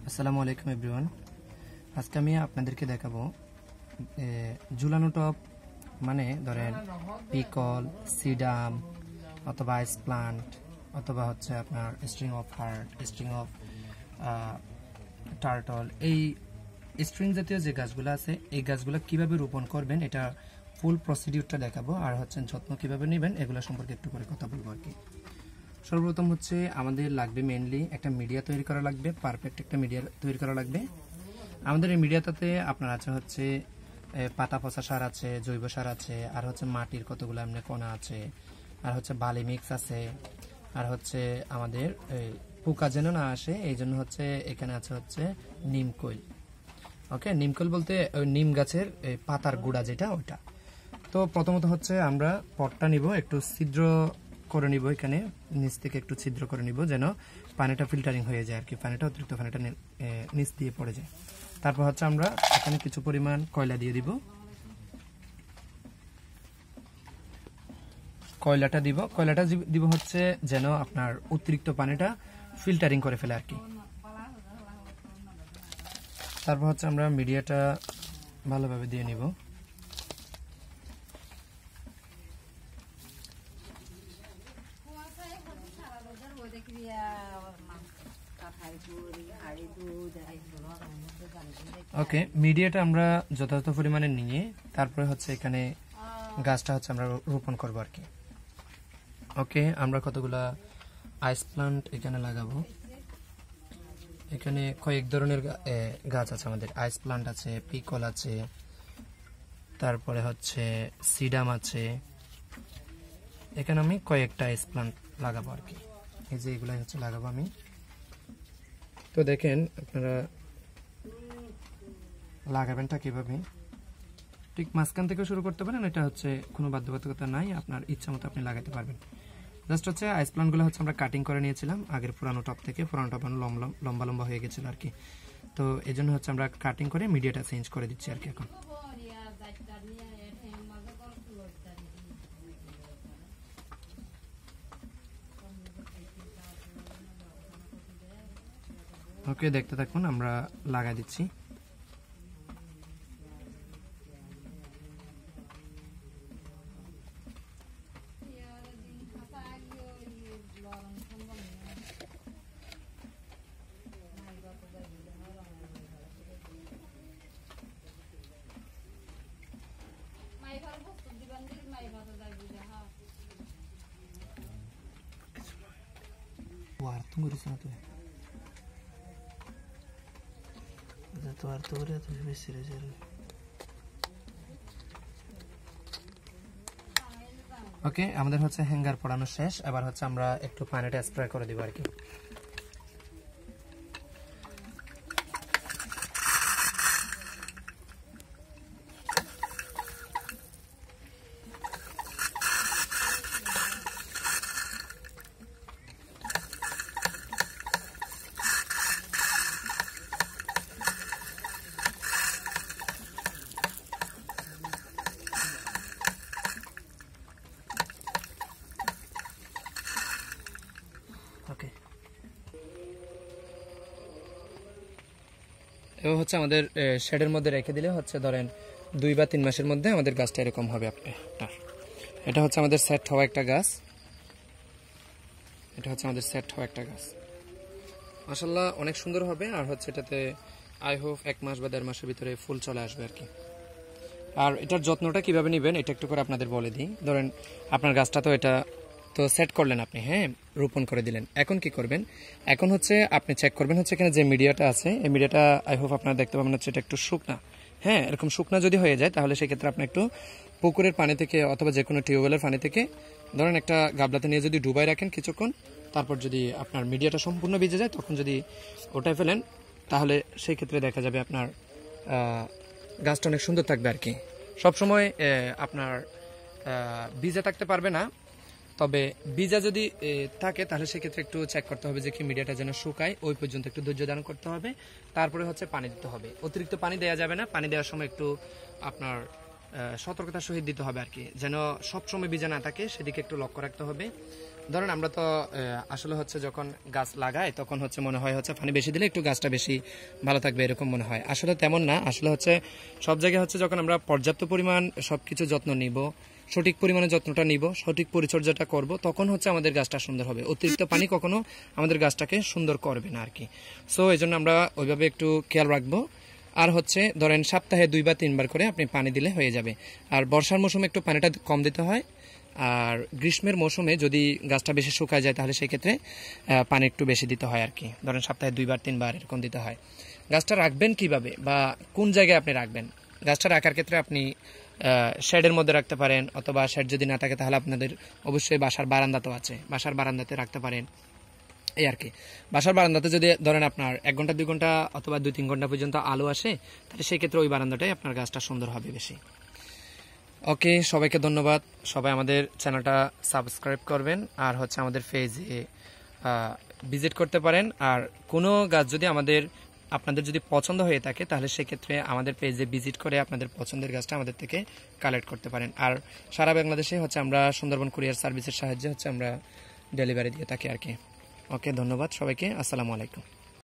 আসসালামু আলাইকুম এভরিওয়ান। আজকে আমি আপনাদেরকে দেখাবো ঝুলানো টপ, মানে ধরেন পিকল, সিডাম অথবা আইস প্লান্ট অথবা হচ্ছে আপনার string of heart, string of turtle, এই স্ট্রিং জাতীয় যে গাছগুলো আছে এই গাছগুলো কিভাবে রোপণ করবেন এটা ফুল প্রসিডিউরটা দেখাবো, আর হচ্ছে যত্ন কিভাবে নেবেন এগুলো সম্পর্কে একটু করে কথা বলবো আর কি। সর্বপ্রথম হচ্ছে আমাদের লাগবে মেইনলি একটা মিডিয়া তৈরি করা লাগবে, পারফেক্ট একটা মিডিয়া তৈরি করা লাগবে। আমাদের এই মিডিয়াটাতে আপনার আছে হচ্ছে পাতা পচা সার আছে, জৈব সার আছে, আর হচ্ছে মাটির কতগুলো এমনি কণা আছে, আর হচ্ছে বালি মিক্স আছে, আর হচ্ছে আমাদের পোকা যেন না আসে এই জন্য হচ্ছে এখানে আছে হচ্ছে নিমকৈল। ওকে, নিমকৈল বলতে ওই নিম গাছের পাতার গুঁড়া যেটা ওইটা। তো প্রথমত হচ্ছে আমরা পটটা নিব, একটু ছিদ্র করে নিব, এখানে নিচ থেকে একটু ছিদ্র করে নিব যেন পানিটা ফিল্টারিং হয়ে যায় আর কি, অতিরিক্ত পানিটা নিচ দিয়ে পড়ে যায়। তারপর হচ্ছে আমরা এখানে কিছু পরিমাণ কয়লা দিয়ে দিব, কয়লাটা দিব হচ্ছে যেন আপনার অতিরিক্ত পানিটা ফিল্টারিং করে ফেলে আর কি। তারপর হচ্ছে আমরা মিডিয়াটা ভালোভাবে দিয়ে নিব। ওকে, মিডিয়াটা আমরা যথাযথ পরিমাণে নিয়ে তারপরে হচ্ছে এখানে গাছটা হচ্ছে আমরা রোপণ করবো আর কি। ওকে, আমরা কতগুলা আইস প্লান্ট এখানে লাগাবো। এখানে কয়েক ধরনের গাছ আছে আমাদের, আইস প্লান্ট আছে, পিকল আছে, তারপরে হচ্ছে সিডাম আছে। এখানে আমি কয়েকটা আইস প্লান্ট লাগাবো আর কি, এই যে এগুলাই হচ্ছে লাগাবো আমি। তো দেখেন আপনারা লাগাবেনটা কিভাবে, ঠিক মাঝখান থেকে শুরু করতে পারেন, এটা হচ্ছে কোনো বাধ্যবাধকতা নাই, আপনার ইচ্ছা মতো আপনি লাগাতে পারবেন। জাস্ট হচ্ছে আইস প্লান্টগুলো হচ্ছে আমরা কাটিং করে নিয়েছিলাম আগের পুরানো টপ থেকে, পুরানো টপ লম্বা লম্বা হয়ে গেছিল আর কি। তো এই জন্য হচ্ছে আমরা কাটিং করে মিডিয়াটা চেঞ্জ করে দিচ্ছি আর কি এখন। ওকে, দেখতে থাকুন, আমরা লাগাই দিচ্ছি। ওকে, আমাদের হচ্ছে হ্যাঙ্গার পড়ানো শেষ, এবার হচ্ছে আমরা একটু পানিটা স্প্রে করে দিব আর কি। ওকে, এবার হচ্ছে আমাদের শেডের মধ্যে রেখে দিলে হচ্ছে ধরেন 2 বা 3 মাসের মধ্যে আমাদের গাছটা এরকম হবে আপনার। এটা হচ্ছে আমাদের সেট হওয়া একটা গাছ, মাশাআল্লাহ অনেক সুন্দর হবে। আর হচ্ছে এটাতে আই হোপ 1 মাস বা 1.5 মাসের ভিতরে ফুল চলে আসবে আর কি। আর এটার যত্নটা কিভাবে নেবেন এটা একটু করে আপনাদের বলে দিই। ধরেন আপনার গাছটা তো এটা তো সেট করলেন আপনি, হ্যাঁ, রোপণ করে দিলেন। এখন কি করবেন, এখন হচ্ছে আপনি চেক করবেন হচ্ছে এখানে যে মিডিয়াটা আছে এই মিডিয়াটা আই হোপ আপনারা দেখতে পাবেন হচ্ছে এটা একটু শুকনা। হ্যাঁ, এরকম শুকনা যদি হয়ে যায় তাহলে সেক্ষেত্রে আপনি একটু পুকুরের পানি থেকে অথবা যে কোনো টিউবওয়েলের পানি থেকে ধরেন একটা গাবলাতে নিয়ে যদি ডুবাই রাখেন কিছুক্ষণ, তারপর যদি আপনার মিডিয়াটা সম্পূর্ণ ভিজে যায় তখন যদি ওটাই ফেলেন তাহলে সেই ক্ষেত্রে দেখা যাবে আপনার গাছটা অনেক সুন্দর থাকবে আর কি। সবসময় আপনার ভিজে থাকতে পারবে না, তবে ভিজা যদি থাকে তাহলে সেক্ষেত্রে একটু চেক করতে হবে যে কি মিডিয়াটা যেন শুকায়, ওই পর্যন্ত একটু ধৈর্য ধারণ করতে হবে। তারপরে হচ্ছে পানি দিতে হবে, অতিরিক্ত পানি দেওয়া যাবে না, পানি দেওয়ার সময় একটু আপনার সতর্কতার সহিত দিতে হবে আর কি, যেন সবসময় ভিজা না থাকে সেদিকে একটু লক্ষ্য রাখতে হবে। ধরেন আমরা তো আসলে হচ্ছে যখন গাছ লাগাই তখন হচ্ছে মনে হয় হচ্ছে পানি বেশি দিলে একটু গাছটা বেশি ভালো থাকবে এরকম মনে হয়, আসলে তেমন না। আসলে হচ্ছে সব জায়গায় হচ্ছে যখন আমরা পর্যাপ্ত পরিমাণ সবকিছু যত্ন নিব, সঠিক পরিমাণে যত্নটা নিব, সঠিক পরিচর্যাটা করব, তখন হচ্ছে আমাদের গাছটা সুন্দর হবে। অতিরিক্ত পানি কখনো আমাদের গাছটাকে সুন্দর করবে না আর কি। সো এই জন্য আমরা ওইভাবে একটু খেয়াল রাখবো। আর হচ্ছে ধরেন সপ্তাহে 2 বা 3 বার করে আপনি পানি দিলে হয়ে যাবে। আর বর্ষার মৌসুমে একটু পানিটা কম দিতে হয়, আর গ্রীষ্মের মৌসুমে যদি গাছটা বেশি শুকায় যায় তাহলে সেই ক্ষেত্রে পানি একটু বেশি দিতে হয় আর কি। ধরেন সপ্তাহে 2 বার 3 বার এরকম দিতে হয়। গাছটা রাখবেন কিভাবে বা কোন জায়গায় আপনি রাখবেন, গাছটা রাখার ক্ষেত্রে আপনি শেডের মধ্যে রাখতে পারেন, অথবা শেড যদি না থাকে তাহলে আপনাদের অবশ্যই বাসার বারান্দা তো আছে, বাসার বারান্দাতে রাখতে পারেন এই আর কি। বাসার বারান্দাতে যদি ধরেন আপনার 1 ঘন্টা 2 ঘন্টা অথবা 2-3 ঘন্টা পর্যন্ত আলো আসে, তাহলে সেই ক্ষেত্রে ওই বারান্দাটাই আপনার গাছটা সুন্দর হবে বেশি। ওকে, সবাইকে ধন্যবাদ। সবাই আমাদের চ্যানেলটা সাবস্ক্রাইব করবেন, আর হচ্ছে আমাদের পেজে ভিজিট করতে পারেন। আর কোনো গাছ যদি আপনাদের যদি পছন্দ হয়ে থাকে তাহলে সেক্ষেত্রে আমাদের পেজে ভিজিট করে আপনাদের পছন্দের গাছটা আমাদের থেকে কালেক্ট করতে পারেন। আর সারা বাংলাদেশে হচ্ছে আমরা সুন্দরবন কুরিয়ার সার্ভিসের সাহায্যে হচ্ছে আমরা ডেলিভারি দিয়ে থাকি আর কি। ওকে, ধন্যবাদ সবাইকে। আসসালামু আলাইকুম।